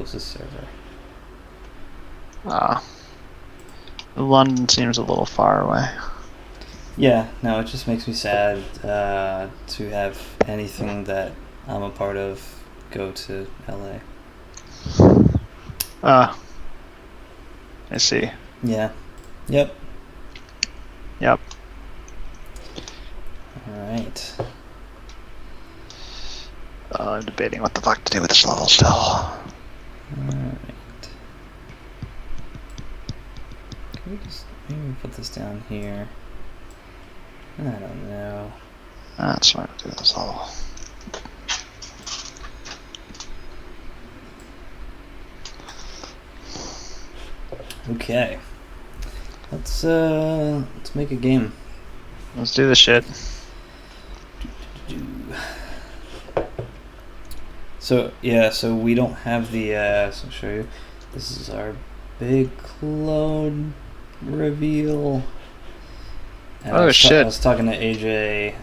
closest server? London seems a little far away. Yeah, no, it just makes me sad to have anything that I'm a part of go to LA. I see. Yeah. Yep. Yep. Alright. I'm debating what the fuck to do with this level still. Alright. Can we just maybe put this down here? I don't know. That's what I'm doing this level. Okay. Let's make a game. Let's do this shit. So yeah, so we don't have the so I'll show you. This is our big clone reveal. And Oh shit. I was talking to AJ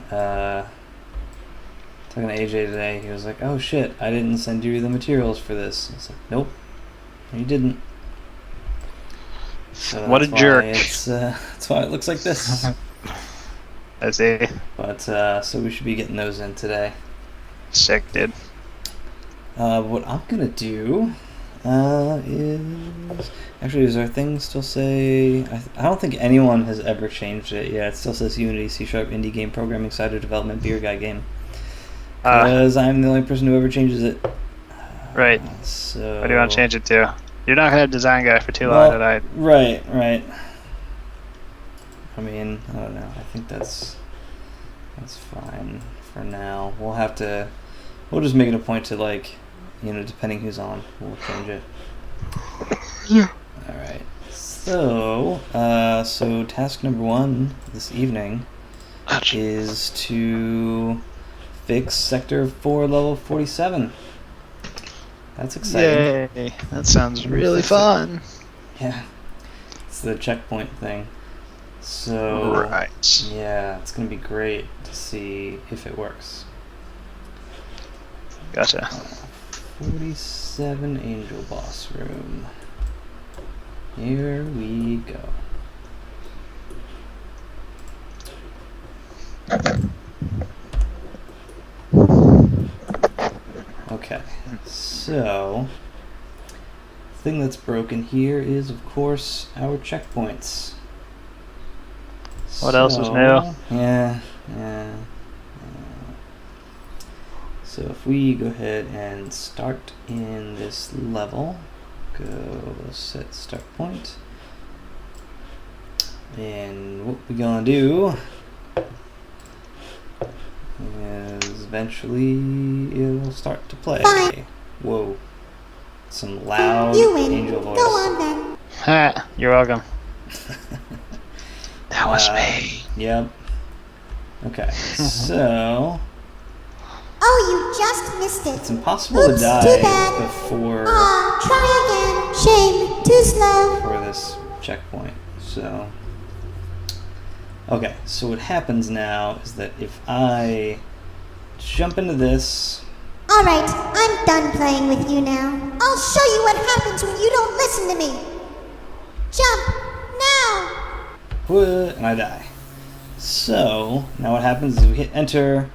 today. He was like, "Oh shit, I didn't send you the materials for this." I was like, "Nope. No, you didn't." So What a jerk. That's why it looks like this. I see. But so we should be getting those in today. Sick, dude. What I'm gonna do is actually, does our thing still say? I don't think anyone has ever changed it. Yeah, it still says Unity C# indie game programming Psydra development beer guy game. Because I'm the only person who ever changes it. Right. So What do you want to change it to? You're not gonna have design guy for too long tonight. Right. I mean, I don't know. I think that's fine for now. We'll just make it a point to, like, you know, depending who's on, we'll change it. Yeah. Alright. So task number 1 this evening is to fix Sector 4 level 47. That's exciting. Yay. That sounds really fun. Yeah. It's the checkpoint thing. So, right. Yeah, it's going to be great to see if it works. Gotcha. 47 Angel Boss Room. Here we go. Okay, so the thing that's broken here is, of course, our checkpoints. What else is new? Yeah. So if we go ahead and start in this level, go set start point, and what we're gonna do is eventually it'll start to play. Fine. Whoa. Some loud You win. angel voice. Go on then. Ha! You're welcome. That was me. Yep. Okay, so Oh, you just missed it. it's impossible Oops, to die too bad. before Try again. Shame. Too slow. this checkpoint. So, okay, so what happens now is that if I jump into this, Alright, I'm done playing with you now. I'll show you what happens when you don't listen to me. Jump. Now. and I die. So, now what happens is we hit enter,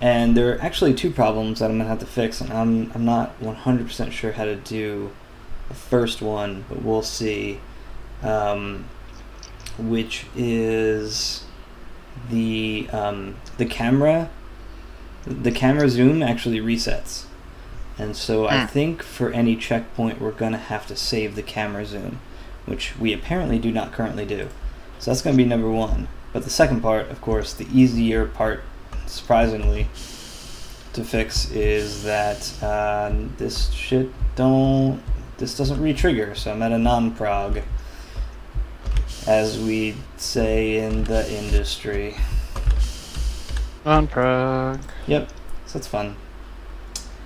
and there are actually 2 problems that I'm going to have to fix, and I'm not 100% sure how to do the first one, but we'll see. Which is the camera zoom actually resets, and so I think for any checkpoint we're gonna have to save the camera zoom, which we apparently do not currently do. So that's gonna be number 1. But the second part, of course, the easier part, surprisingly, to fix is that this doesn't re-trigger, so I'm at a non-prog, as we say in the industry. Non-prog. Yep, so that's fun.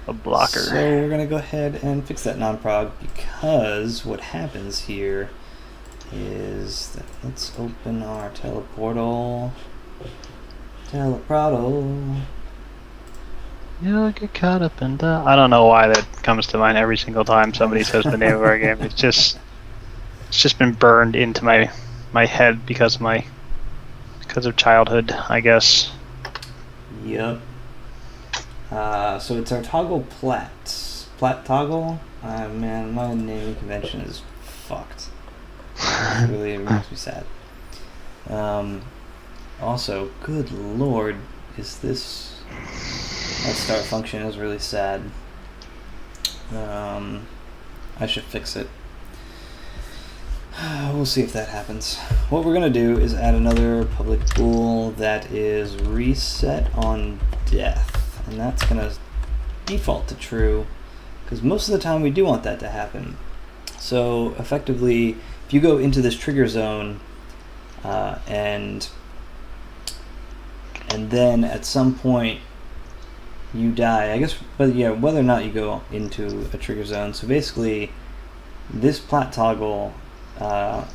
A blocker. So we're gonna go ahead and fix that non-prog, because what happens here is that, let's open our teleportal. You'll get caught up in the... I don't know why that comes to mind every single time somebody says the name of our game. It's just been burned into my head because of childhood, I guess. Yep. So it's our toggle plat. Plat toggle? Man, my naming convention is fucked. It really makes me sad. Also, good lord, is this... That start function is really sad. I should fix it. We'll see if that happens. What we're going to do is add another public pool that is reset on death. And that's going to default to true, because most of the time we do want that to happen. So effectively, if you go into this trigger zone and then at some point you die, I guess, but yeah, whether or not you go into a trigger zone. So basically, this plat toggle,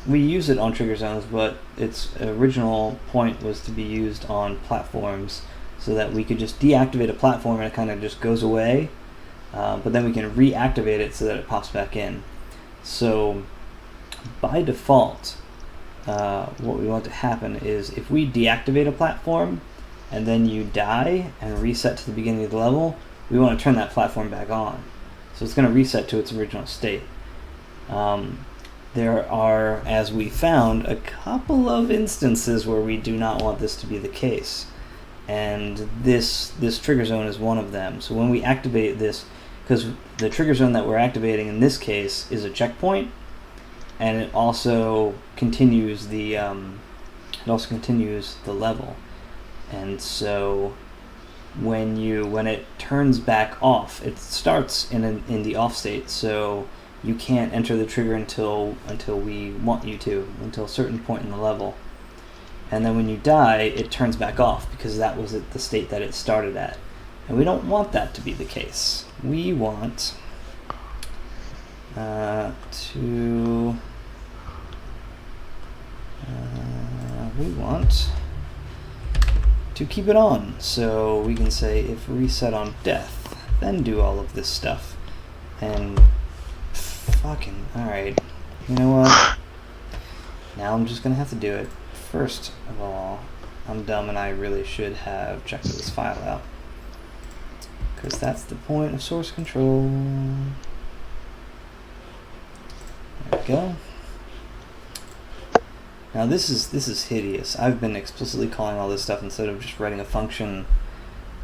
we use it on trigger zones, but its original point was to be used on platforms, so that we could just deactivate a platform and it kind of just goes away, but then we can reactivate it so that it pops back in. So by default, what we want to happen is if we deactivate a platform and then you die and reset to the beginning of the level, we want to turn that platform back on. So it's going to reset to its original state. There are, as we found, a couple of instances where we do not want this to be the case. And this trigger zone is one of them. So when we activate this, because the trigger zone that we're activating in this case is a checkpoint, and it also continues the level. And so when it turns back off, it starts in the off state. So you can't enter the trigger until we want you to, until a certain point in the level. And then when you die, it turns back off because that was at the state that it started at. And we don't want that to be the case. We want to keep it on. So we can say if reset on death, then do all of this stuff. And fucking, alright. You know what? Now I'm just gonna have to do it. First of all, I'm dumb and I really should have checked this file out, because that's the point of source control. There we go. Now this is hideous. I've been explicitly calling all this stuff instead of just writing a function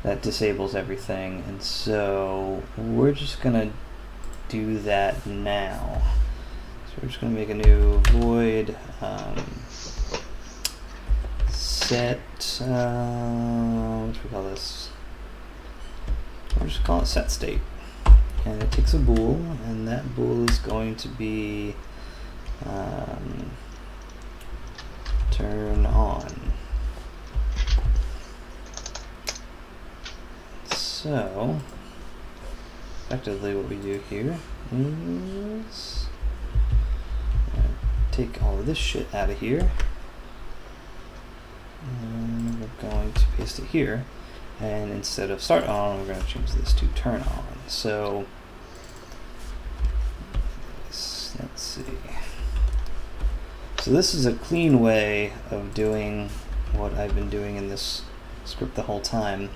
that disables everything, and so we're just gonna do that now. So we're just gonna make a new void set, what do we call this? We'll just call it set state. And it takes a bool, and that bool is going to be turn on. So effectively what we do here is take all of this shit out of here, and we're going to paste it here, and instead of start on, we're going to change this to turn on. So let's see. So this is a clean way of doing what I've been doing in this script the whole time.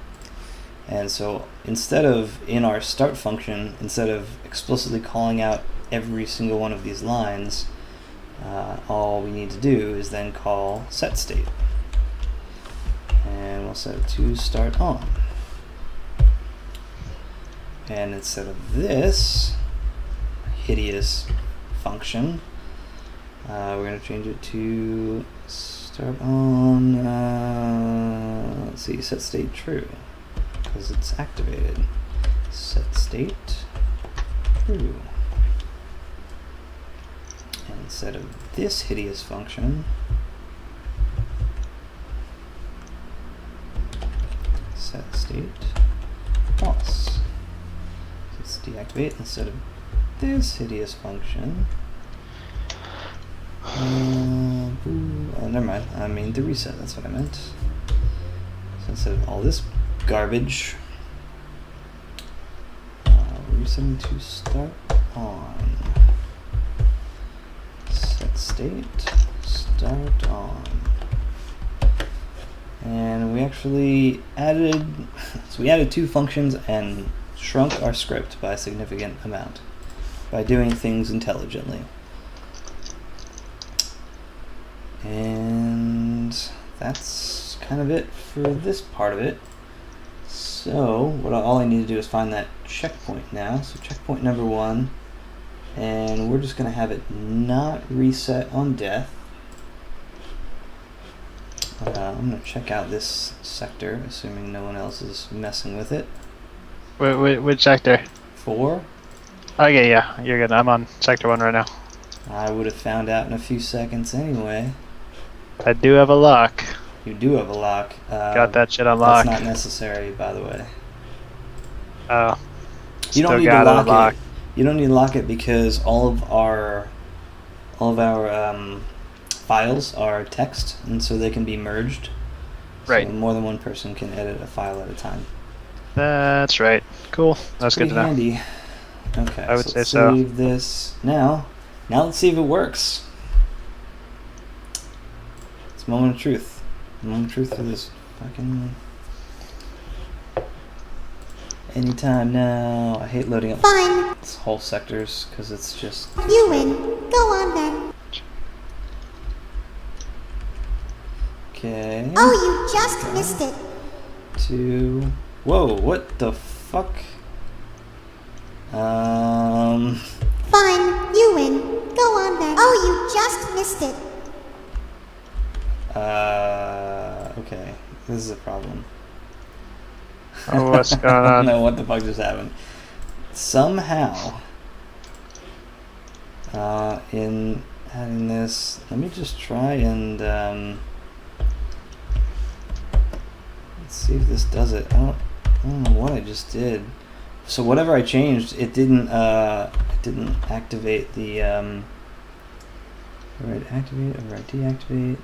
And so instead of, in our start function, instead of explicitly calling out every single one of these lines, all we need to do is then call set state. And we'll set it to start on. And instead of this hideous function, we're going to change it to start on, let's see, set state true, because it's activated. Set state true. And instead of this hideous function, set state false. So let's deactivate instead of this hideous function. Never mind. I mean the reset. That's what I meant. So instead of all this garbage, resetting to start on. Set state, start on. And we actually added, so we added 2 functions and shrunk our script by a significant amount by doing things intelligently. And that's kind of it for this part of it. So all I need to do is find that checkpoint now. So checkpoint number 1, and we're just going to have it not reset on death. I'm going to check out this sector, assuming no one else is messing with it. Which sector? 4. Okay, yeah, you're good. I'm on sector 1 right now. I would have found out in a few seconds anyway. I do have a lock. You do have a lock. Got that shit unlocked. That's not necessary, by the way. Oh. You don't need to lock it. You don't need to lock it because all of our files are text, and so they can be merged. Right. So more than one person can edit a file at a time. That's right. Cool. That's good to know. Handy. Okay. I would say let's so. save this now. Now let's see if it works. It's moment of truth. Moment of truth for this fucking. Anytime now. I hate loading up Fine. whole sectors because it's just. You win. Go on then. Okay. Oh, you just missed it. 2. Whoa! What the fuck? Fine. You win. Go on then. Oh, you just missed it. Okay. This is a problem. Oh, what's going I don't on? know what the fuck just happened. Somehow, in adding this, let me just try and let's see if this does it. I don't know what I just did. So whatever I changed, it didn't activate the override activate, override deactivate,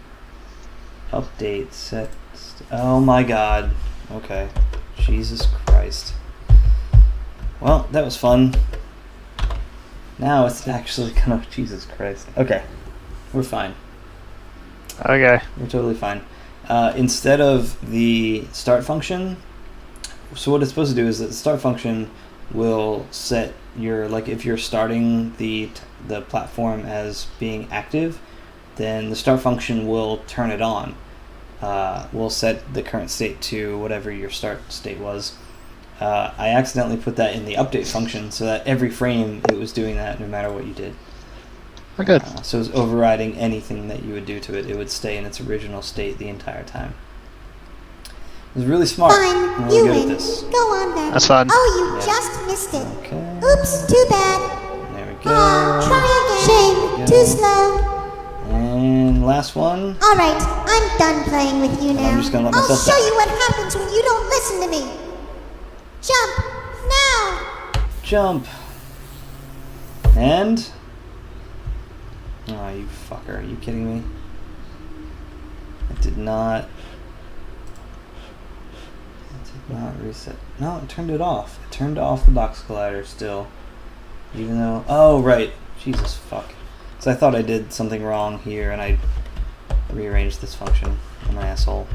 update set. Oh my god. Okay. Jesus Christ. Well, that was fun. Now it's actually gonna. Jesus Christ. Okay. We're fine. Okay. We're totally fine. Instead of the start function, so what it's supposed to do is that the start function will set your, like, if you're starting the platform as being active, then the start function will turn it on. We'll set the current state to whatever your start state was. I accidentally put that in the update function so that every frame it was doing that no matter what you did. We're good. So it was overriding anything that you would do to it. It would stay in its original state the entire time. It was really smart. Fine. I'm really You good at win. this. Go on then. That's fun. Oh, you Yeah. just missed it. Okay. Oops, too bad. There we go. Try again. Shame. Too slow. And last one. Alright, I'm done playing with you now. I'm just gonna let I'll myself show die. you what happens when you don't listen to me. Jump. Now. Jump. And. Oh, you fucker. Are you kidding me? It did not reset. No, it turned it off. It turned off the box collider still. Even though. Oh, right. Jesus fuck. So I thought I did something wrong here and I rearranged this function. I'm an asshole.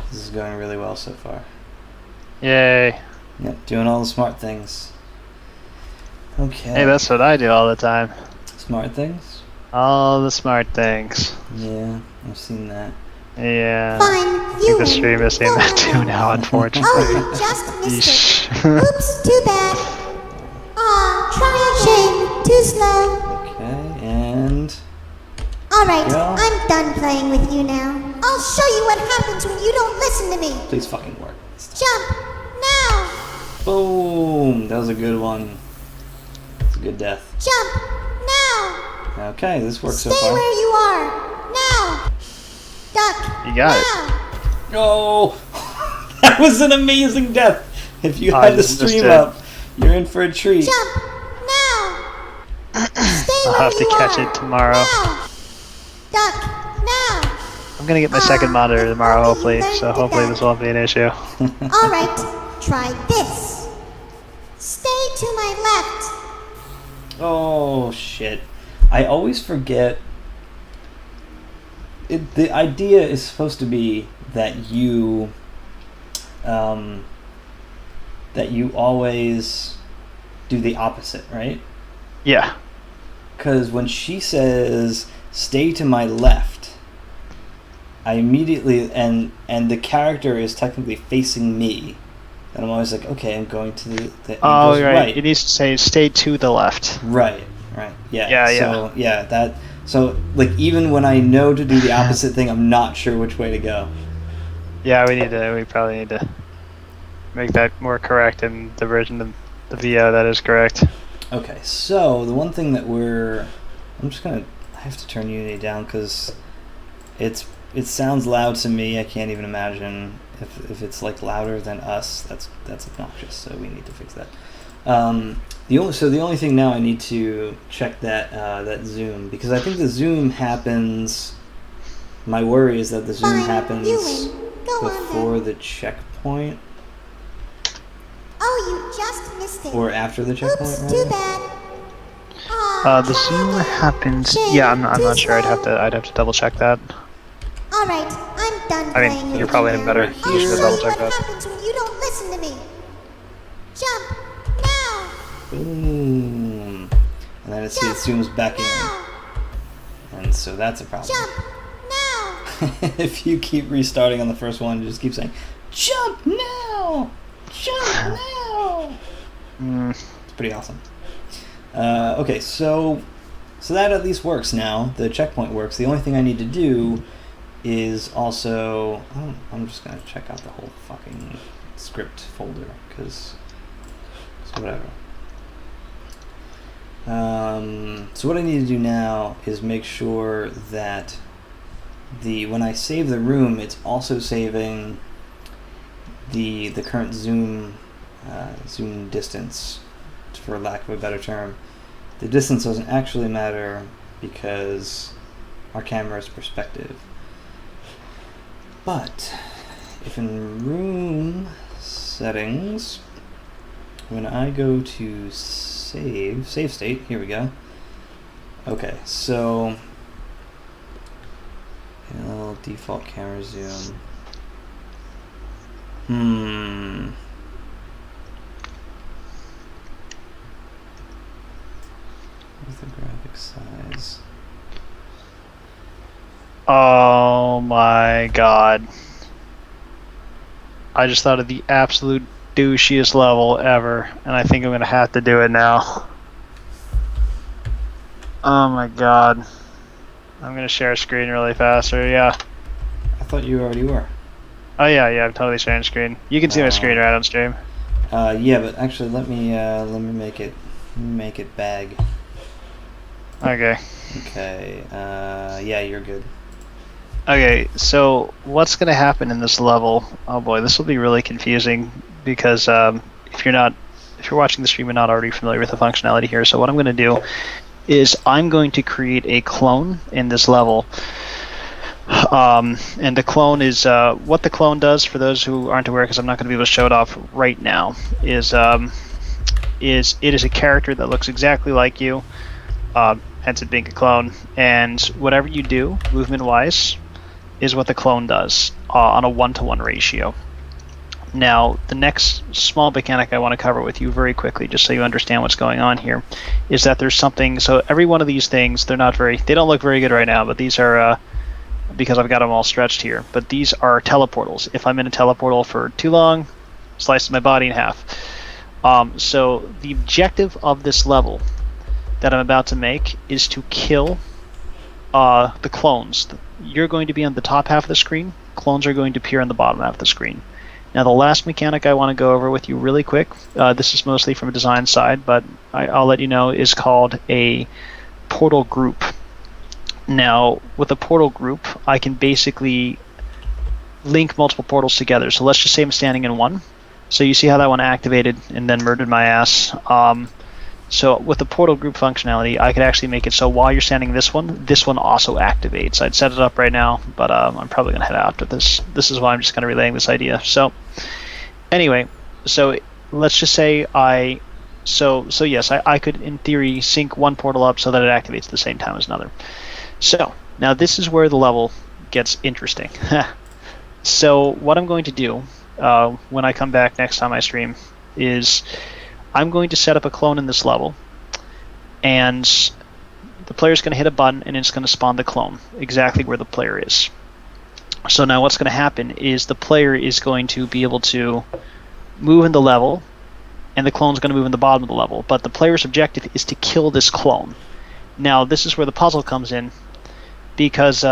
This is going really well so far. Yay. Yep, doing all the smart things. Okay. Hey, that's what I do all the time. Smart things? All the smart things. Yeah, I've seen that. Yeah. Fine. I You think the win. stream is seeing Go that on too then. now, unfortunately. Oh, you just missed it. Yeesh. Oops, too bad. Try again. Too slow. Okay, and Alright, Yeah. I'm done playing with you now. I'll show you what happens when you don't listen to me. please fucking work. Jump. Now. Boom! That was a good one. It's a good death. Jump. Now. Okay, this works Stay so far. where you are. Now. Duck. You got it. now. Oh! That was an amazing death! If you I had the just missed stream it. up, you're in for a treat. Jump. Now. Stay I'll where have to you catch are. it tomorrow. Now. Duck. Now. I'm gonna get my second monitor tomorrow, hopefully, so hopefully this won't be an issue. Alright, try this. to my left. Oh, shit. I always forget. The idea is supposed to be that you always do the opposite, right? Yeah. Because when she says, stay to my left, I immediately, and the character is technically facing me, and I'm always like, okay, I'm going to the angel's right. It needs to say, stay to the left. Right, yeah. Yeah, so, so, like, even when I know to do the opposite thing, I'm not sure which way to go. Yeah, we probably need to make that more correct in the version of the VO that is correct. Okay, so the one thing that I have to turn Unity down because it sounds loud to me. I can't even imagine if it's like louder than us. That's obnoxious. So we need to fix that. The only thing now I need to check that zoom, because I think the zoom happens. My worry is that the zoom happens before the checkpoint. Oh, you just missed it. Or after the checkpoint. Oops, too bad. The zoom happens. Yeah, I'm not sure. I'd have to double check that. All right, I'm done I playing mean, with you're probably you in now. better I'll position to show double you check what that. happens when you don't listen to me. Jump now. Boom. And then it zooms back Now. in. And so that's a problem. Jump now. If you keep restarting on the first one, you just keep saying, jump now! Jump now! It's pretty awesome. Okay, so that at least works now. The checkpoint works. The only thing I need to do is also... I'm just going to check out the whole fucking script folder, because it's whatever. So what I need to do now is make sure that when I save the room, it's also saving the current zoom distance, for lack of a better term. The distance doesn't actually matter because our camera's perspective. But if in room settings, when I go to save state, here we go. Okay, so default camera zoom. What's the graphic size? Oh my god. I just thought of the absolute douchiest level ever, and I think I'm gonna have to do it now. Oh my god. I'm gonna share a screen really fast, or yeah. I thought you already were. Oh yeah, I'm totally sharing screen. You can see my screen right on stream. Yeah, but actually, let me make it bag. Okay. Okay. Yeah, you're good. Okay, so what's going to happen in this level? Oh boy, this will be really confusing because if you're watching the stream and not already familiar with the functionality here, so what I'm going to do is I'm going to create a clone in this level. And the clone is what the clone does, for those who aren't aware, because I'm not going to be able to show it off right now, is it is a character that looks exactly like you, hence it being a clone, and whatever you do movement wise is what the clone does on a 1-to-1 ratio. Now, the next small mechanic I want to cover with you very quickly, just so you understand what's going on here, is that there's something. So every one of these things, they don't look very good right now, but these are because I've got them all stretched here. But these are teleportals. If I'm in a teleportal for too long, slices my body in half. So the objective of this level that I'm about to make is to kill the clones. You're going to be on the top half of the screen. Clones are going to appear on the bottom half of the screen. Now, the last mechanic I want to go over with you really quick, this is mostly from a design side, but I'll let you know, is called a portal group. Now, with a portal group, I can basically link multiple portals together. So let's just say I'm standing in one. So you see how that one activated and then murdered my ass. So with the portal group functionality, I could actually make it so while you're standing this one also activates. I'd set it up right now, but I'm probably going to head out after this. This is why I'm just kind of relaying this idea. So anyway, so let's just say I So yes, I could in theory sync one portal up so that it activates at the same time as another. So now this is where the level gets interesting. So what I'm going to do when I come back next time I stream is I'm going to set up a clone in this level, and the player's going to hit a button and it's going to spawn the clone exactly where the player is. So now what's going to happen is the player is going to be able to move in the level, and the clone's going to move in the bottom of the level, but the player's objective is to kill this clone. Now this is where the puzzle comes in, because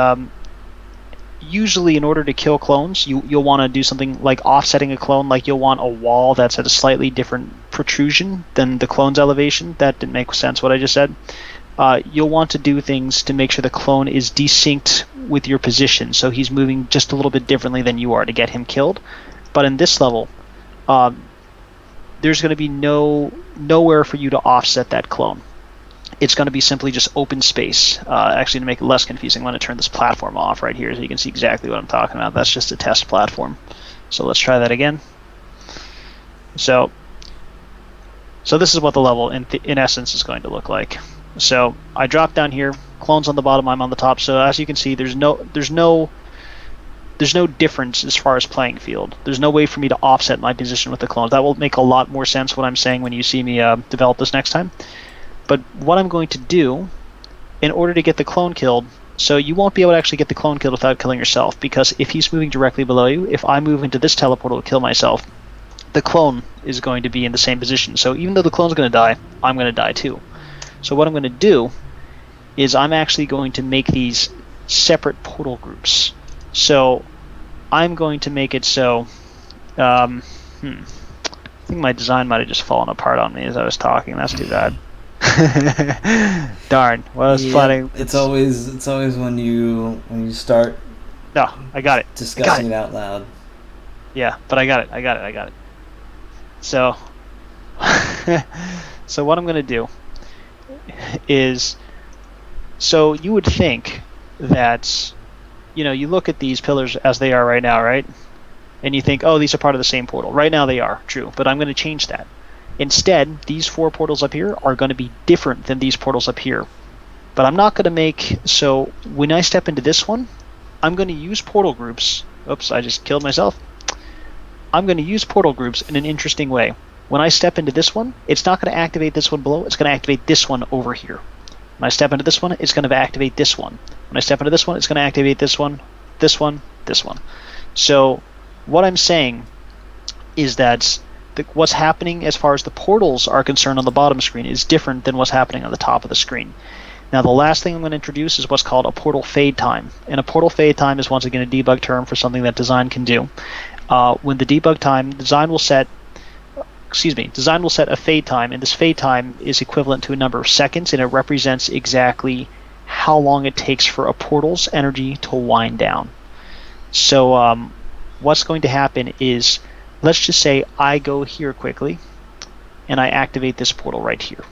usually in order to kill clones, you'll want to do something like offsetting a clone, like you'll want a wall that's at a slightly different protrusion than the clone's elevation. That didn't make sense what I just said. You'll want to do things to make sure the clone is desynced with your position, so he's moving just a little bit differently than you are to get him killed. But in this level, there's going to be nowhere for you to offset that clone. It's going to be simply just open space. Actually, to make it less confusing, I'm going to turn this platform off right here so you can see exactly what I'm talking about. That's just a test platform. So let's try that again. So this is what the level in essence is going to look like. So I drop down here, clone's on the bottom, I'm on the top. So as you can see, there's no difference as far as playing field. There's no way for me to offset my position with the clones. That will make a lot more sense what I'm saying when you see me develop this next time. But what I'm going to do, in order to get the clone killed, so you won't be able to actually get the clone killed without killing yourself, because if he's moving directly below you, if I move into this teleportal to kill myself, the clone is going to be in the same position. So even though the clone's going to die, I'm going to die too. So what I'm going to do is I'm actually going to make these separate portal groups. So I'm going to make it so... I think my design might have just fallen apart on me as I was talking. That's too bad. Darn. What I was planning. It's always when you start. No, I got it. Discussing it out loud. Yeah, but I got it. So, so what I'm gonna do is, so you would think that, you look at these pillars as they are right now, right? And you think, oh, these are part of the same portal. Right now they are, true, but I'm going to change that. Instead, these 4 portals up here are going to be different than these portals up here. But I'm not going to make, so when I step into this one, I'm going to use portal groups. Oops, I just killed myself. I'm going to use portal groups in an interesting way. When I step into this one, it's not going to activate this one below, it's going to activate this one over here. When I step into this one, it's going to activate this one. When I step into this one, it's going to activate this one, this one, this one. So what I'm saying is that what's happening as far as the portals are concerned on the bottom screen is different than what's happening on the top of the screen. Now the last thing I'm going to introduce is what's called a portal fade time. And a portal fade time is once again a debug term for something that design can do. When the debug time, design will set a fade time, and this fade time is equivalent to a number of seconds, and it represents exactly how long it takes for a portal's energy to wind down. So what's going to happen is, let's just say I go here quickly, and I activate this portal right here.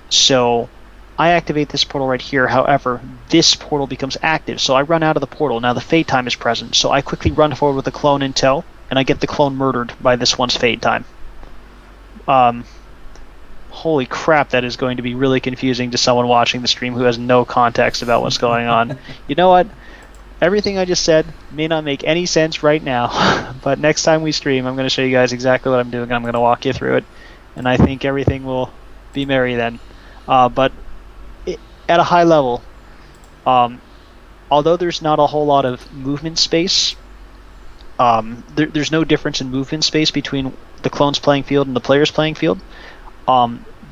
So I activate this portal right here, however, this portal becomes active, so I run out of the portal. Now the fade time is present, so I quickly run forward with the clone in tow, and I get the clone murdered by this one's fade time. Holy crap, that is going to be really confusing to someone watching the stream who has no context about what's going on. You know what? Everything I just said may not make any sense right now, but next time we stream, I'm going to show you guys exactly what I'm doing. I'm going to walk you through it, and I think everything will be merry then. But at a high level, although there's not a whole lot of movement space, there's no difference in movement space between the clone's playing field and the player's playing field.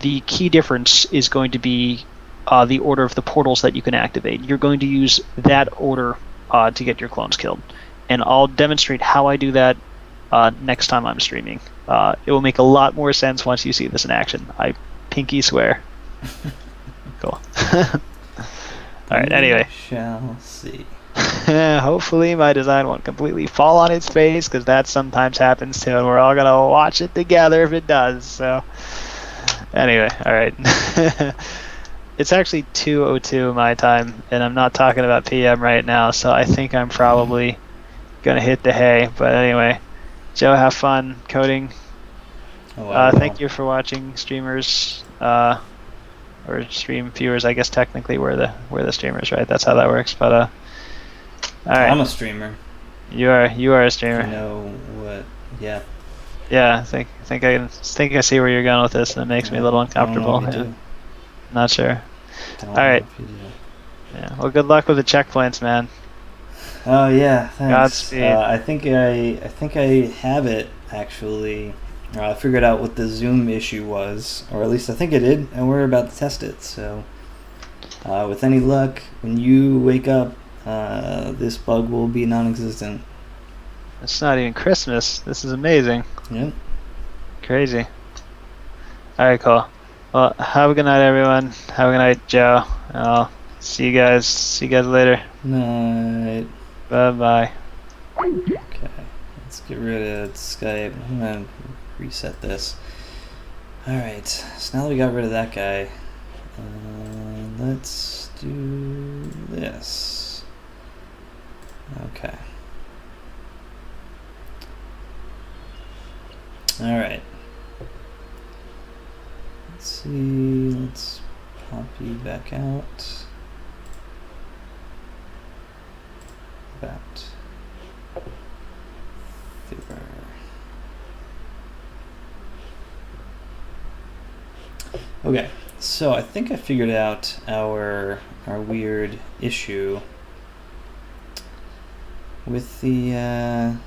The key difference is going to be the order of the portals that you can activate. You're going to use that order to get your clones killed. And I'll demonstrate how I do that next time I'm streaming. It will make a lot more sense once you see this in action. I pinky swear. Cool. Alright, anyway. We shall see. Hopefully my design won't completely fall on its face, because that sometimes happens too, and we're all going to watch it together if it does. So, anyway, alright. It's actually 2:02 my time, and I'm not talking about PM right now, so I think I'm probably going to hit the hay. But anyway, Joe, have fun coding. Oh, I will. Thank you for watching, streamers. Or stream viewers. I guess technically we're the streamers, right? That's how that works. But all right. I'm a streamer. You are a streamer. You know what? Yeah. Yeah, I see where you're going with this, and it makes me a little uncomfortable. I don't know if you do. Not sure. Don't All know right. if you do. Yeah. Well, good luck with the checkpoints, man. Oh yeah, thanks. Godspeed. I think I have it actually. I figured out what the Zoom issue was, or at least I think I did, and we're about to test it. So, with any luck, when you wake up, this bug will be non-existent. It's not even Christmas. This is amazing. Yep. Crazy. All right, cool. Well, have a good night, everyone. Have a good night, Joe. I'll see you guys later. Night. Bye-bye. Okay, let's get rid of Skype. I'm gonna reset this. Alright, so now that we got rid of that guy, let's do this. Okay. Alright. Let's see, let's pop you back out. About fever. Okay, so I think I figured out our weird issue with the can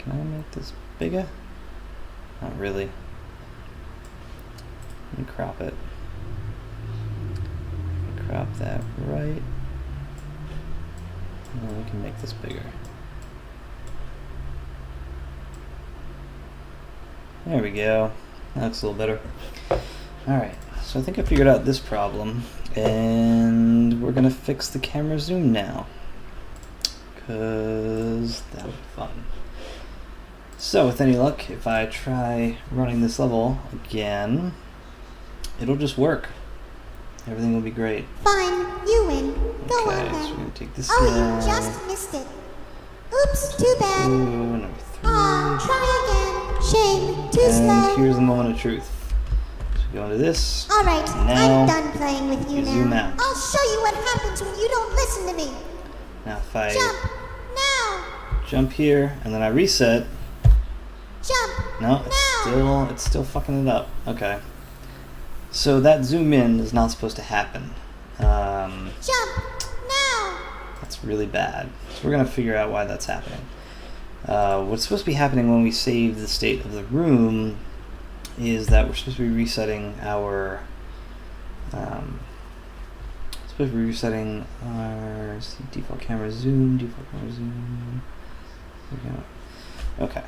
I make this bigger? Not really. Let me crop it. Crop that right. And then we can make this bigger. There we go. That looks a little better. Alright, so I think I figured out this problem, and we're gonna fix the camera zoom now, because that'll be fun. So with any luck, if I try running this level again, it'll just work. Everything will be great. Fine, you win. Go on Okay, then. so we're gonna take this Oh, down. you just missed it. Oops, too bad. Number 3. Aw, try again. Shame, too And slow. here's the moment of truth. So go into this. Alright, Now, I'm done playing with you you zoom now. out. I'll show you what happens when you don't listen to me. Now if I Jump, now. jump here and then I reset, Jump, no, it's still fucking it up. Okay. So that zoom in is not supposed to happen. jump, now. That's really bad. So we're gonna figure out why that's happening. What's supposed to be happening when we save the state of the room is that we're supposed to be resetting our default camera zoom, Okay.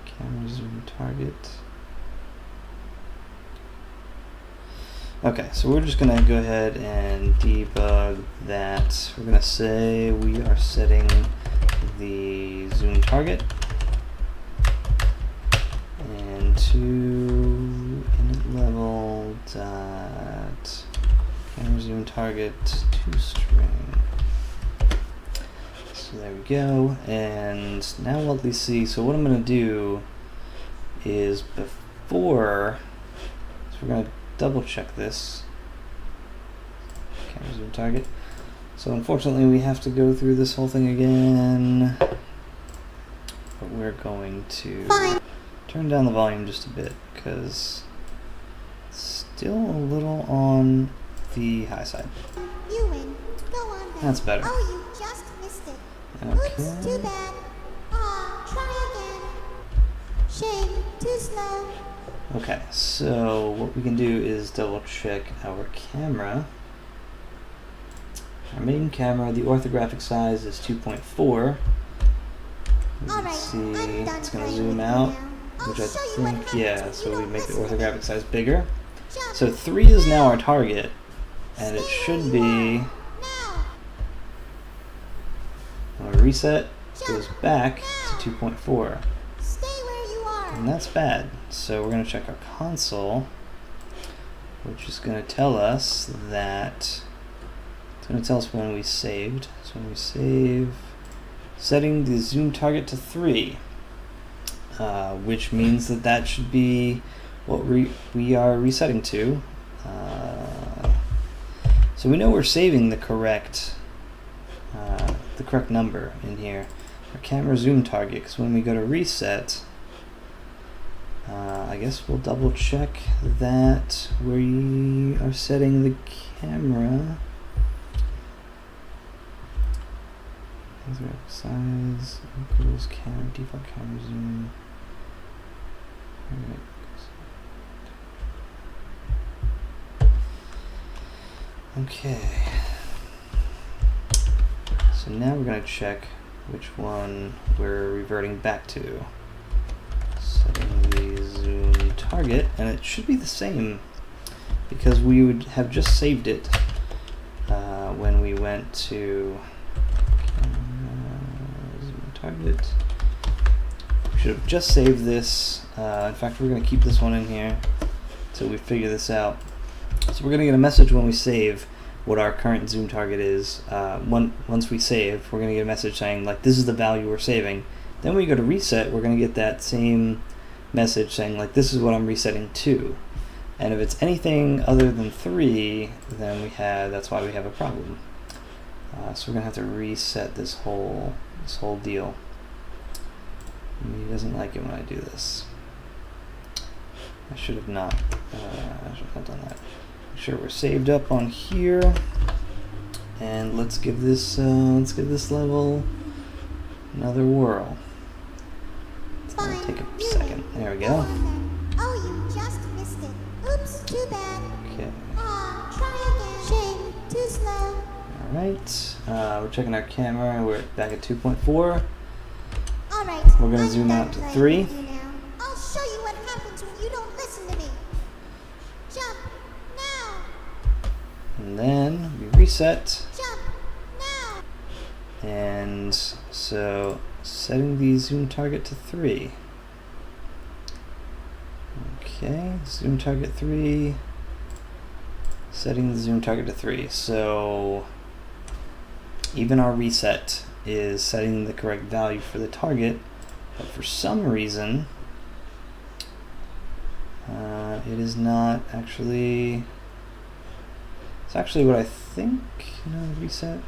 Camera zoom target. Okay, so we're just gonna go ahead and debug that. We're gonna say we are setting the zoom target and to init level dot camera zoom target to string. So there we go, and now let's see. So what I'm gonna do is before, so we're gonna double check this. Camera zoom target. So unfortunately we have to go through this whole thing again. But we're going to turn down the volume just a bit because it's still a little on the high side. You win. Go on then. That's better. Oh, you just missed it. Okay. Oops, too bad. Aw, try again. Shame, too slow. Okay, so what we can do is double check our camera. Our main camera, the orthographic size is 2.4. Let's see, it's going to zoom out, which I think, yeah, so we make the orthographic size bigger. So 3 is now our target, and it should be, when we reset, it goes back to 2.4. Stay where you are. And that's bad. So we're going to check our console, which is going to tell us that It's going to tell us when we saved. So when we save, setting the zoom target to 3, which means that that should be what we are resetting to. So we know we're saving the correct number in here. Our camera zoom target, because when we go to reset, I guess we'll double check that we are setting the camera. Size equals camera default camera zoom. Alright. Okay. So now we're going to check which one we're reverting back to. Setting the zoom target, and it should be the same because we would have just saved it when we went to zoom target. We should have just saved this. In fact, we're going to keep this one in here until we figure this out. So we're going to get a message when we save what our current zoom target is. Once we save, we're going to get a message saying, like, this is the value we're saving. Then when we go to reset, we're going to get that same message saying, like, this is what I'm resetting to. And if it's anything other than 3, then that's why we have a problem. So we're going to have to reset this whole deal. He doesn't like it when I do this. I should have not done that. Make sure we're saved up on here, and let's give this level another whirl. It's gonna take a second. There we go. Oh, you just missed it. Oops, too bad. Okay. Try again. Shame, too slow. All right. We're checking our camera. We're back at 2.4. All right. We're gonna zoom out to 3. I'll show you what happens when you don't listen to me. Jump now. And then we reset. Jump now. And so setting the zoom target to 3. Okay, zoom target 3. Setting the zoom target to 3. So even our reset is setting the correct value for the target, but for some reason it is not actually. It's actually what I think. Reset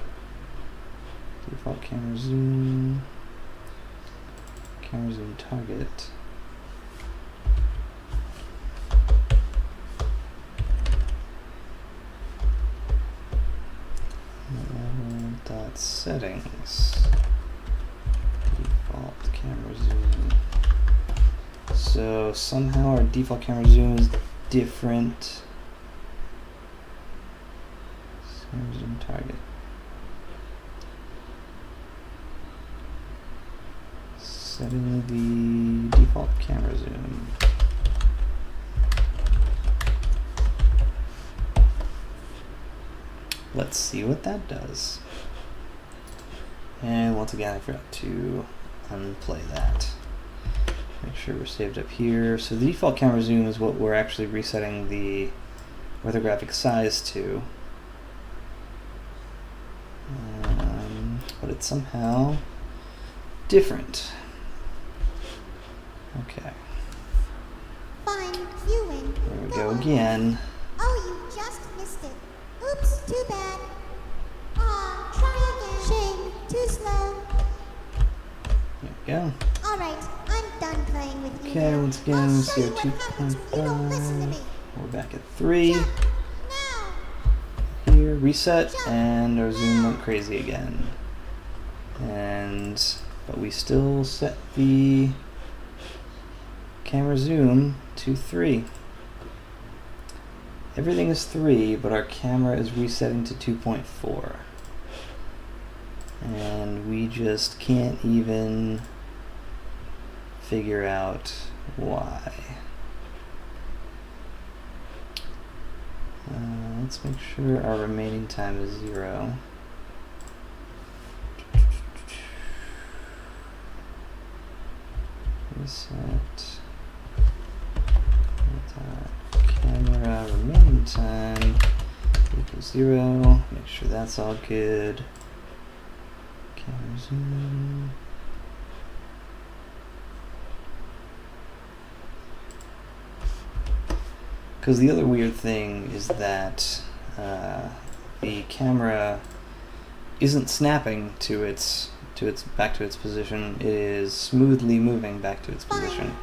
default camera zoom target. Dot settings default camera zoom. So somehow our default camera zoom is different. Zoom target. Setting the default camera zoom. Let's see what that does. And once again, I forgot to unplay that. Make sure we're saved up here. So the default camera zoom is what we're actually resetting the orthographic size to. But it's somehow different. Okay. Fine viewing. There we go again. Oh, you just missed it. Oops, too bad. Try again. Shame, too slow. There we go. Alright, I'm done playing with you. Okay, now. once again, I'll let's show go you what happens when you don't listen to me. 2.5. We're back at 3. Jump now. Here, reset, and our zoom went crazy again. But we still set the camera zoom to 3. Everything is 3, but our camera is resetting to 2.4. And we just can't even figure out why. Let's make sure our remaining time is 0. Reset. Camera remaining time equals 0. Make sure that's all good. Camera zoom. Because the other weird thing is that the camera isn't snapping to its back to its position. It is smoothly moving back to its position.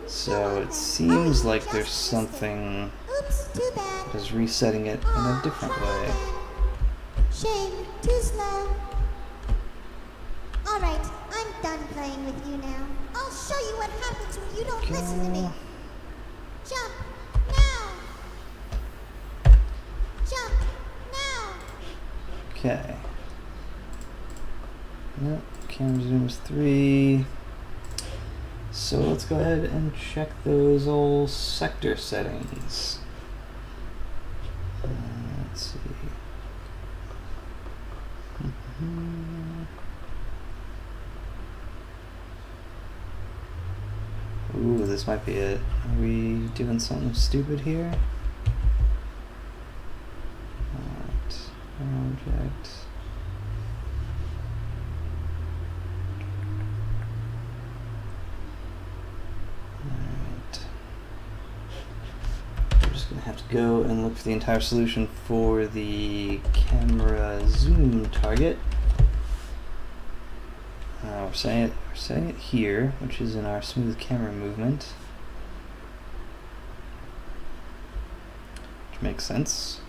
So it seems like there's something that is resetting it in a different way. Shame, too slow. Alright, I'm done playing with you now. I'll show you what happens when you don't listen to me. Jump, now! Jump, now! Okay. Yep, camera zoom is 3. So let's go ahead and check those old sector settings. Let's see. Ooh, this might be it. Are we doing something stupid here? Alright, object. Alright. We're just gonna have to go and look for the entire solution for the camera zoom target. We're setting it here, which is in our smooth camera movement, which makes sense.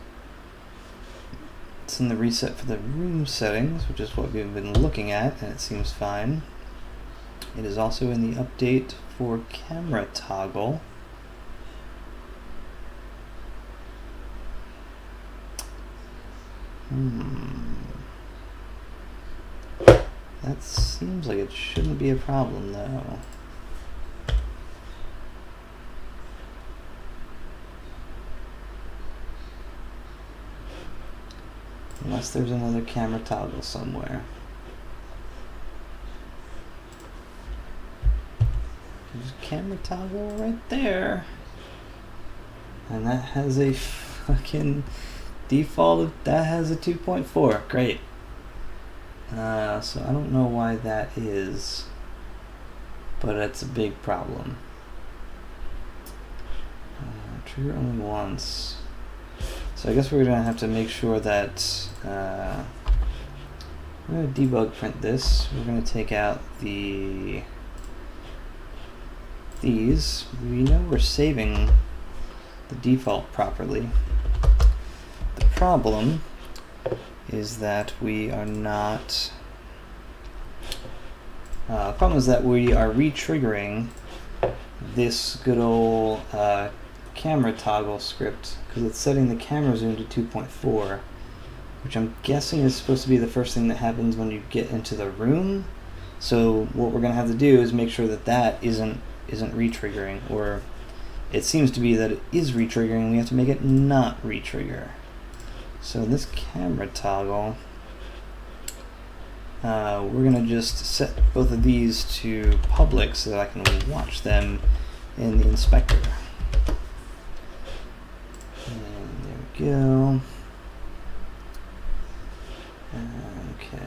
It's in the reset for the room settings, which is what we've been looking at, and it seems fine. It is also in the update for camera toggle. That seems like it shouldn't be a problem, though. Unless there's another camera toggle somewhere. There's a camera toggle right there. And that has a fucking default, that has a 2.4. Great. So I don't know why that is, but it's a big problem. Trigger only once. So I guess we're gonna have to make sure that we're gonna debug print this. We're gonna take out these. We know we're saving the default properly. The problem is that we are not. The problem is that we are re-triggering this good old camera toggle script because it's setting the camera zoom to 2.4, which I'm guessing is supposed to be the first thing that happens when you get into the room. So what we're going to have to do is make sure that that isn't re-triggering, or it seems to be that it is re-triggering. We have to make it not re-trigger. So this camera toggle, we're going to just set both of these to public so that I can watch them in the inspector. And there we go. Okay,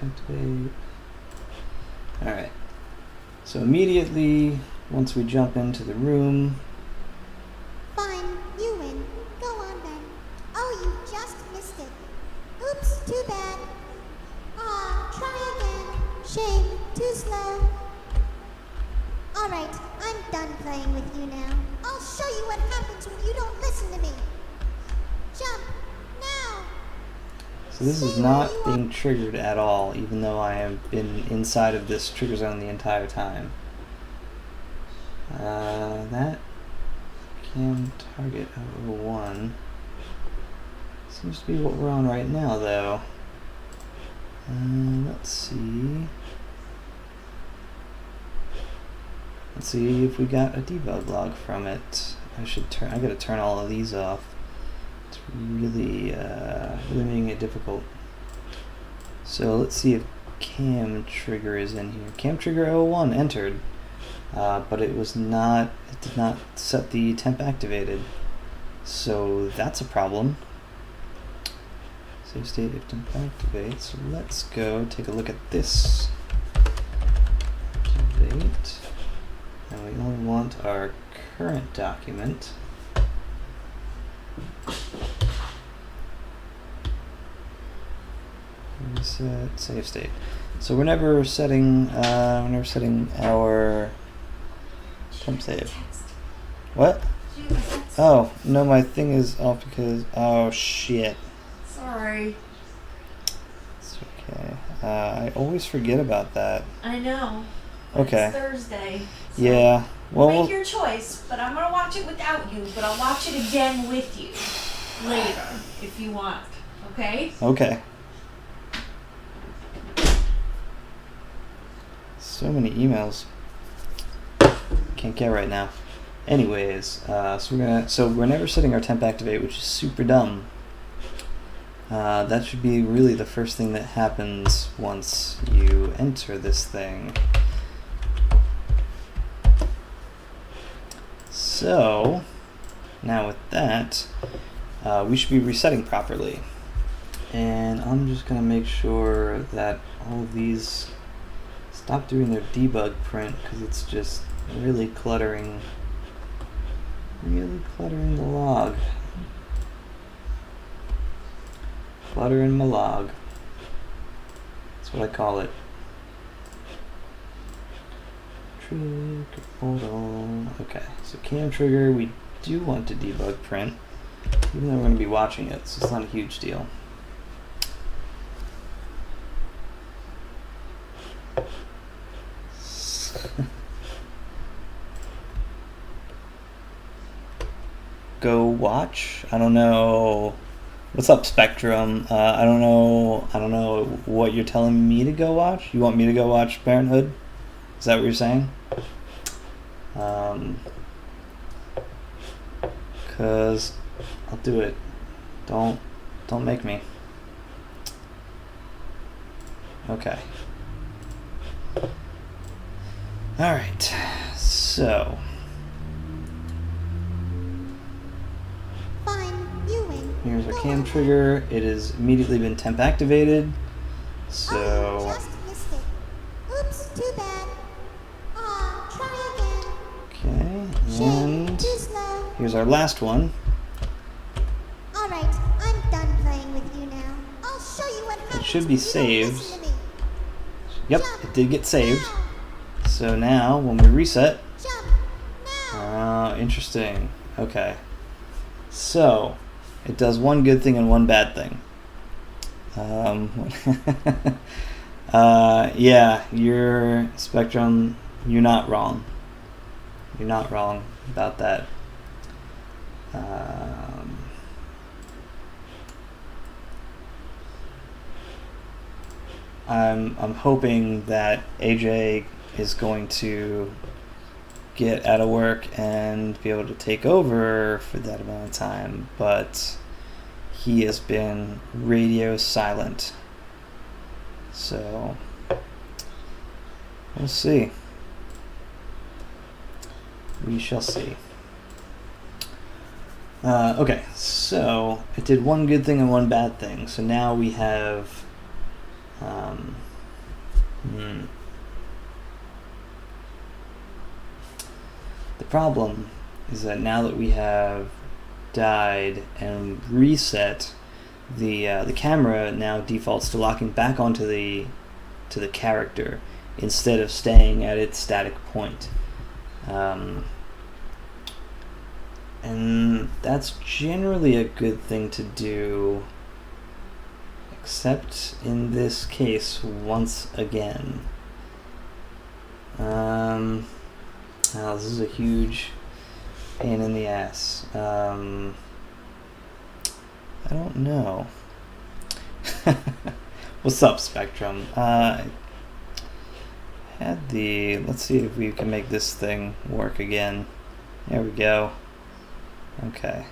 activate. Alright, so immediately once we jump into the room, Fine, you win. Go on then. Oh, you just missed it. Oops, too bad. Aw, try again. Shame, too slow. Alright, I'm done playing with you now. I'll show you what happens when you don't listen to me. Jump, now! so this is not being triggered at all, even though I have been inside of this trigger zone the entire time. That cam target 001 seems to be what we're on right now, though. Let's see. Let's see if we got a debug log from it. I gotta turn all of these off. It's really making it difficult. So let's see if cam trigger is in here. Cam trigger 001 entered, but it was not. It did not set the temp activated. So that's a problem. Save state if temp activate. So let's go take a look at this. Activate. And we only want our current document. Reset save state. So we're never setting our temp save. What? Oh, no, my thing is off because oh shit. Sorry. It's okay. I always forget about that. I know. But Okay. It's Thursday. So Yeah. Well, make your choice, but I'm gonna watch it without you, but I'll watch it again with you later if you want. Okay? okay. So many emails. Can't get right now. Anyways, so we're never setting our temp activate, which is super dumb. That should be really the first thing that happens once you enter this thing. So now with that, we should be resetting properly. And I'm just gonna make sure that all of these stop doing their debug print because it's just really cluttering the log. Cluttering my log. That's what I call it. Trigger portal. Okay, so cam trigger, we do want to debug print, even though we're going to be watching it, so it's not a huge deal. Go watch? I don't know. What's up, Spectrum? I don't know what you're telling me to go watch. You want me to go watch Parenthood? Is that what you're saying? Cause I'll do it. Don't make me. Okay. All right. So. Fine, you win. Here's our Go cam on. trigger. It has immediately been temp activated. Oh, So. you just missed it. Oops, too bad. Aw, try again. Okay. Shame, And too slow. here's our last one. Alright, I'm done playing with you now. I'll show you what happens should be when you don't saved. listen to me. Yep, Jump it did get saved. now. So now when we reset, Jump now. interesting. Okay. So it does one good thing and one bad thing. Yeah, your Spectrum, you're not wrong. You're not wrong about that. I'm hoping that AJ is going to get out of work and be able to take over for that amount of time, but he has been radio silent. So we'll see. We shall see. Okay, so it did one good thing and one bad thing. So now we have the problem is that now that we have died and reset, the camera now defaults to locking back onto the character instead of staying at its static point. And that's generally a good thing to do, except in this case once again. This is a huge pain in the ass. I don't know. What's up, Spectrum? Let's see if we can make this thing work again. There we go. Okay.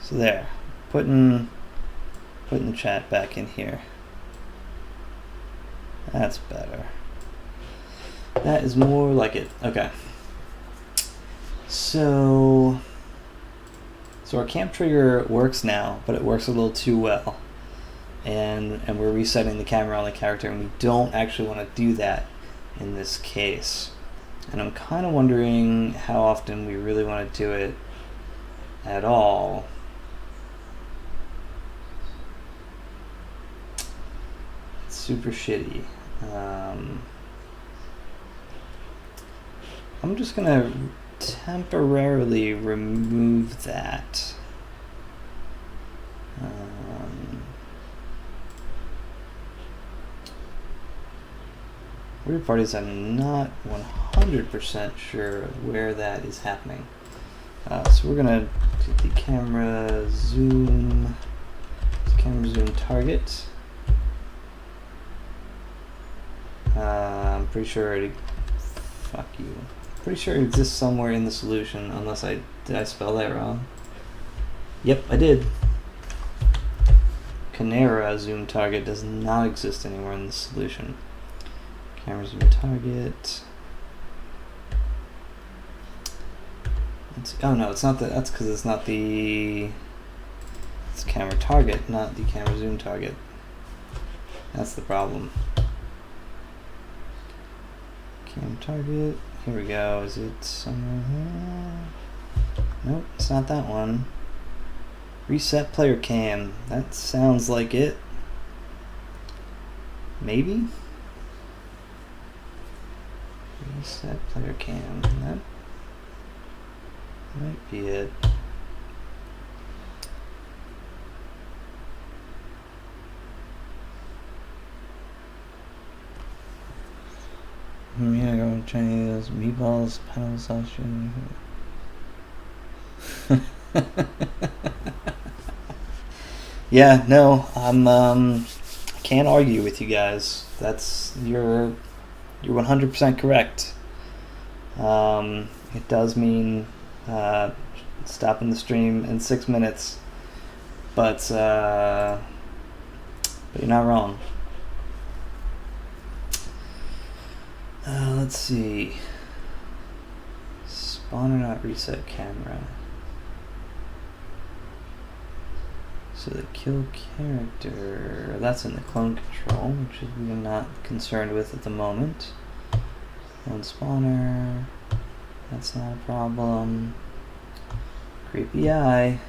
So there. Putting the chat back in here. That's better. That is more like it. Okay. So our camp trigger works now, but it works a little too well. and we're resetting the camera on the character, and we don't actually want to do that in this case. And I'm kind of wondering how often we really want to do it at all. It's super shitty. I'm just gonna temporarily remove that. Weird part is I'm not 100% sure where that is happening. So we're gonna do the camera zoom target. I'm pretty sure it. Fuck you. Pretty sure it exists somewhere in the solution, unless did I spell that wrong? Yep, I did. Camera zoom target does not exist anywhere in the solution. Camera zoom target. Oh no, it's not that. That's because it's not the. It's camera target, not the camera zoom target. That's the problem. Cam target. Here we go. Is it somewhere here? Nope, it's not that one. Reset player cam. That sounds like it. Maybe? Reset player cam. That might be it. Yeah, go Chinese meatballs, pineapple sauce. Yeah, no, I can't argue with you guys. You're 100% correct. It does mean stopping the stream in 6 minutes, but you're not wrong. Let's see. Spawn or not reset camera. So the kill character, that's in the clone control, which we're not concerned with at the moment. Clone spawner, that's not a problem. Creepy eye.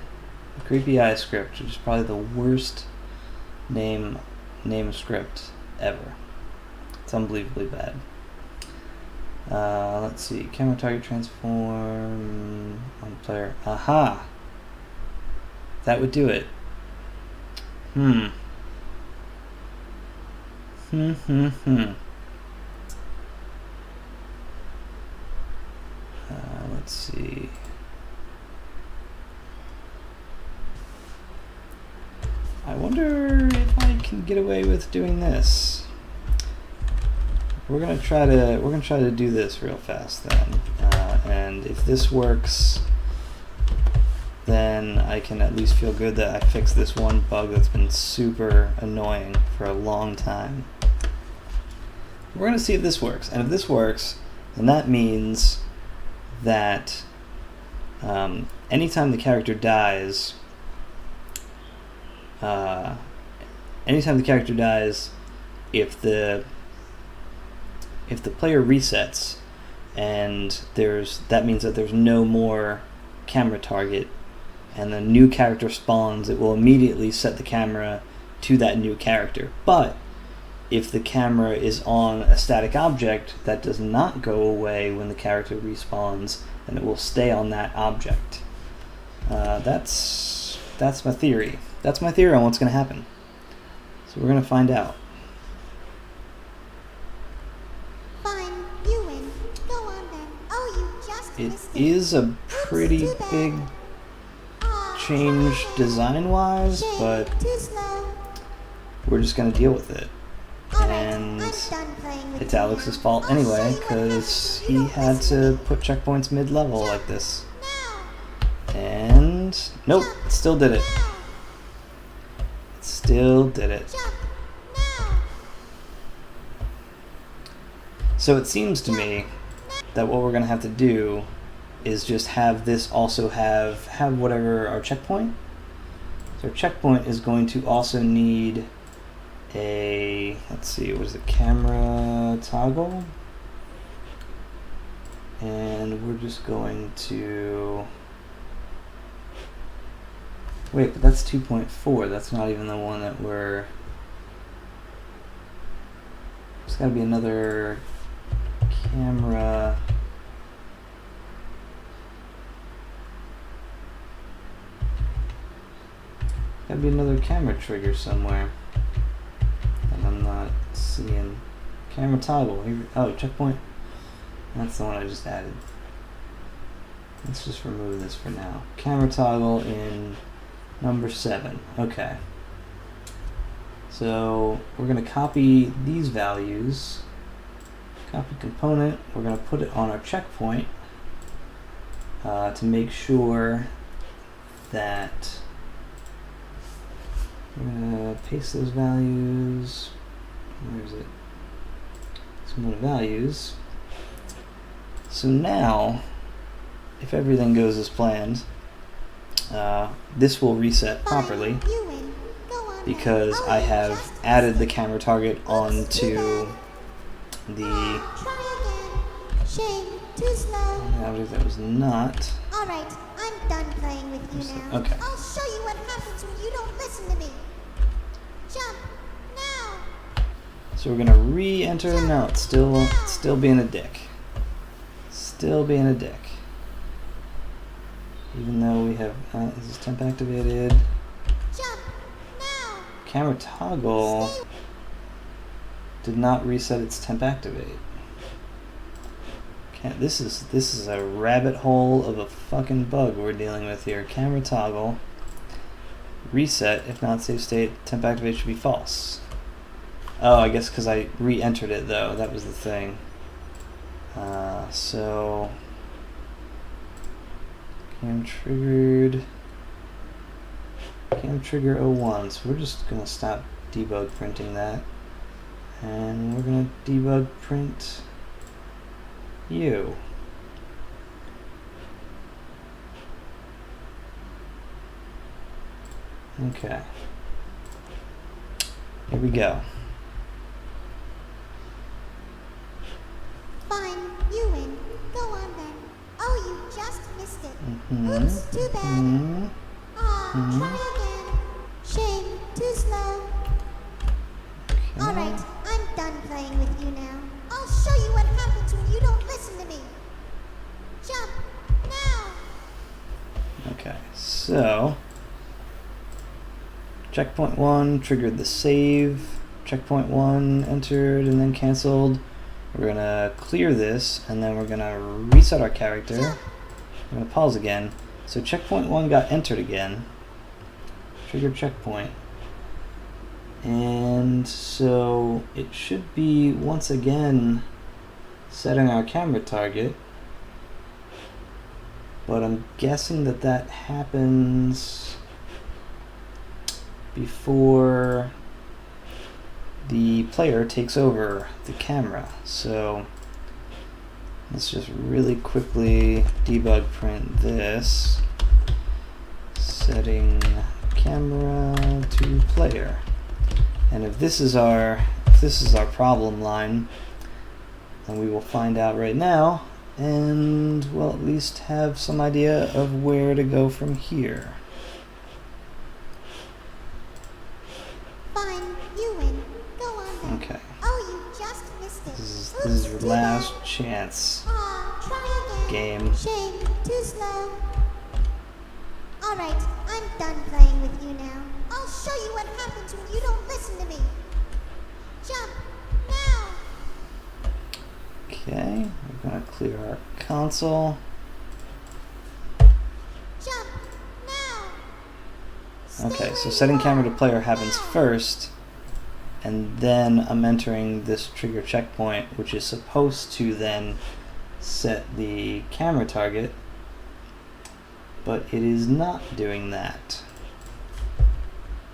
The creepy eye script, which is probably the worst name script ever. It's unbelievably bad. Let's see. Camera target transform on player. Aha! That would do it. Let's see. I wonder if I can get away with doing this. We're gonna try to do this real fast then, and if this works, then I can at least feel good that I fixed this one bug that's been super annoying for a long time. We're gonna see if this works, and if this works, then that means that anytime the character dies, if the player resets, and that means that there's no more camera target, and the new character spawns, it will immediately set the camera to that new character. But if the camera is on a static object, that does not go away when the character respawns, and it will stay on that object. That's my theory. That's my theory on what's going to happen. So we're going to find out. Fine, you win. Go on then. Oh, you just It missed is a pretty Oops, too bad. big Aw, change try again. design-wise, Shame, but too slow. we're just going to deal with it. Alright, And I'm done playing with it's you Alex's now. fault I'll show anyway, you what because happens if he you don't had listen to me. put checkpoints mid-level like this. Now, And nope, it still did it. now, It still did it. jump, now. So it seems to me that what we're going to have to do is just have this also have whatever our checkpoint. So our checkpoint is going to also need a, let's see, it was a camera toggle. And we're just going to, wait, but that's 2.4. That's not even the one that we're, there's got to be another camera. Gotta be another camera trigger somewhere. And I'm not seeing. Camera toggle. Here, oh, checkpoint. That's the one I just added. Let's just remove this for now. Camera toggle in number 7. Okay. So we're going to copy these values. Copy component. We're going to put it on our checkpoint to make sure that we're going to paste those values. Where is it? Some more values. So now, if everything goes as planned, this will reset properly because I have added the camera target onto the Shame, too slow. object that was not. Alright, I'm done playing with you now. Okay. I'll show you what happens when you don't listen to me. Jump, now. So we're gonna re-enter. No, it's still being a dick. Still being a dick. Even though we have this is temp activated. Jump, now. Camera toggle did not reset its temp activate. Can't, this is a rabbit hole of a fucking bug we're dealing with here. Camera toggle reset, if not save state, temp activate should be false. Oh, I guess because I re-entered it though. That was the thing. So cam triggered. Cam trigger 01. So we're just gonna stop debug printing that, and we're gonna debug print you. Okay. Here we go. Fine, you win. Go on then. Oh, you just missed it. Mm-hmm. Oops, too bad. Mm-hmm. Aw, try again. Shame, too slow. Okay. Alright, I'm done playing with you now. I'll show you what happens when you don't listen to me. Jump, now. Okay, so checkpoint 1 triggered the save. Checkpoint 1 entered and then canceled. We're gonna clear this and then we're gonna reset our character. We're gonna pause again. So checkpoint 1 got entered again. Trigger checkpoint. And so it should be once again setting our camera target. But I'm guessing that that happens before the player takes over the camera. So let's just really quickly debug print this. Setting camera to player. And if this is our problem line, then we will find out right now, and we'll at least have some idea of where to go from here. Fine, you win. Go on then. Okay. Oh, you just missed it. This Oops, is your too last bad. chance. Aw, try again. Game. Shame, too slow. Alright, I'm done playing with you now. I'll show you what happens when you don't listen to me. Jump, now. Okay, we're gonna clear our console. Jump, now. Okay, so setting camera to player happens first, and then I'm entering this trigger checkpoint, which is supposed to then set the camera target, but it is not doing that.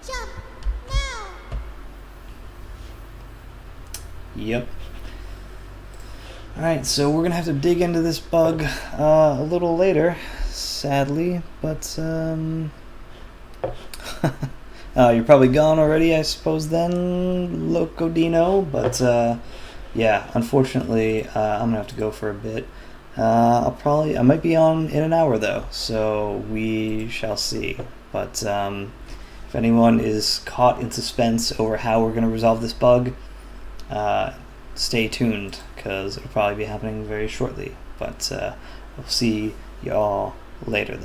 Jump, now. Yep. Alright, so we're gonna have to dig into this bug a little later, sadly, but You're probably gone already, I suppose, then, Loco Dino. But yeah, unfortunately, I'm gonna have to go for a bit. I might be on in an hour though, so we shall see. But if anyone is caught in suspense over how we're gonna resolve this bug, stay tuned, because it'll probably be happening very shortly. But we'll see y'all later then.